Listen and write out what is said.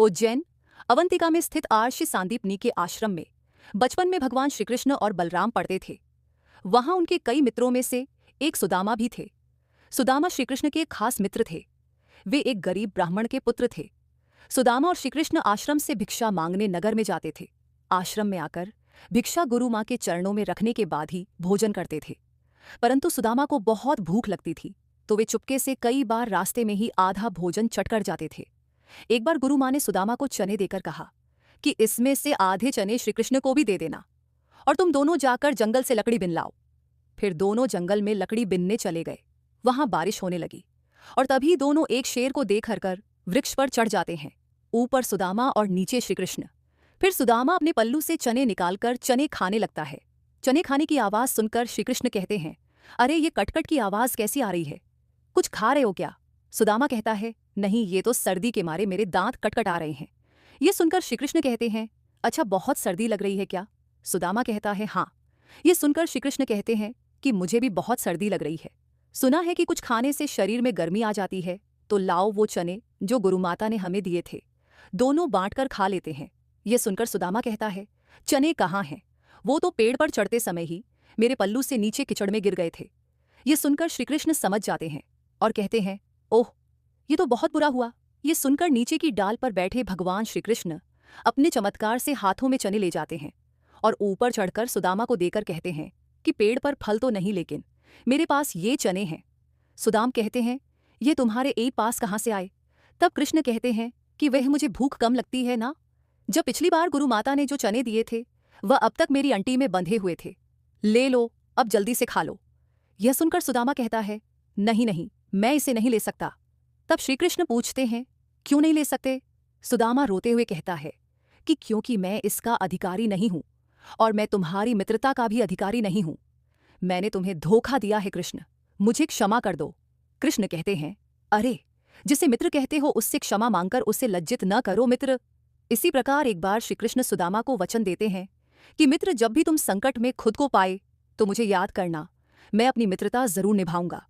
उज्जैन अवंतिका में स्थित आर्षि सांदीपनी के आश्रम में बचपन में भगवान श्रीकृष्ण और बलराम पढ़ते थे। वहां उनके कई मित्रों में से एक सुदामा भी थे। सुदामा श्रीकृष्ण के खास मित्र थे। वे एक गरीब ब्राह्मण के पुत्र थे। सुदामा और श्रीकृष्ण आश्रम से भिक्षा मांगने नगर में जाते थे। आश्रम में आकर भिक्षा गुरु माँ के चरणों में रखने के बाद ही भोजन करते थे। परंतु सुदामा को बहुत भूख लगती थी, तो वे चुपके से कई बार रास्ते में ही आधा भोजन चट कर जाते थे। एक बार गुरु माँ ने सुदामा को चने देकर कहा कि इसमें से आधे चने श्रीकृष्ण को भी दे देना और तुम दोनों जाकर जंगल से लकड़ी बिन लाओ। फिर दोनों जंगल में लकड़ी बिनने चले गए। वहां बारिश होने लगी और तभी दोनों एक शेर को देख कर वृक्ष पर चढ़ जाते हैं। ऊपर सुदामा और नीचे श्रीकृष्ण। फिर सुदामा अपने पल्लू से चने निकालकर चने खाने लगता है। चने खाने की आवाज सुनकर श्रीकृष्ण कहते हैं, अरे ये कटकट की आवाज कैसी आ रही है? कुछ खा रहे हो क्या? सुदामा कहता है, नहीं, ये तो सर्दी के मारे मेरे दांत कटकट आ रहे हैं। ये सुनकर श्रीकृष्ण कहते हैं, अच्छा बहुत सर्दी लग रही है क्या? सुदामा कहता है, हाँ। ये सुनकर श्रीकृष्ण कहते हैं कि मुझे भी बहुत सर्दी लग रही है। सुना है कि कुछ खाने से शरीर में गर्मी आ जाती है, तो लाओ वो चने जो गुरुमाता ने हमें दिए थे, दोनों बांटकर खा लेते हैं। ये सुनकर सुदामा कहता है, चने कहाँ हैं? वो तो पेड़ पर चढ़ते समय ही मेरे पल्लू से नीचे कीचड़ में गिर गए थे। ये सुनकर श्रीकृष्ण समझ जाते हैं और कहते हैं, ओह, ये तो बहुत बुरा हुआ। ये सुनकर नीचे की डाल पर बैठे भगवान श्रीकृष्ण अपने चमत्कार से हाथों में चने ले जाते हैं और ऊपर चढ़कर सुदामा को देकर कहते हैं कि पेड़ पर फल तो नहीं, लेकिन मेरे पास ये चने हैं। सुदाम कहते हैं, ये तुम्हारे ए पास कहाँ से आए? तब कृष्ण कहते हैं कि वह मुझे भूख कम लगती है ना। जब पिछली बार गुरु माता ने जो चने दिए थे वह अब तक मेरी अंटी में बंधे हुए थे। ले लो, अब जल्दी से खा लो। यह सुनकर सुदामा कहता है, नहीं नहीं, मैं इसे नहीं ले सकता। तब श्रीकृष्ण पूछते हैं, क्यों नहीं ले सकते? सुदामा रोते हुए कहता है कि क्योंकि मैं इसका अधिकारी नहीं हूं और मैं तुम्हारी मित्रता का भी अधिकारी नहीं हूं। मैंने तुम्हें धोखा दिया है कृष्ण, मुझे क्षमा कर दो। कृष्ण कहते हैं, अरे, जिसे मित्र कहते हो उससे क्षमा मांगकर उसे लज्जित न करो मित्र। इसी प्रकार एक बार श्रीकृष्ण सुदामा को वचन देते हैं कि मित्र, जब भी तुम संकट में खुद को पाए तो मुझे याद करना, मैं अपनी मित्रता जरूर निभाऊंगा।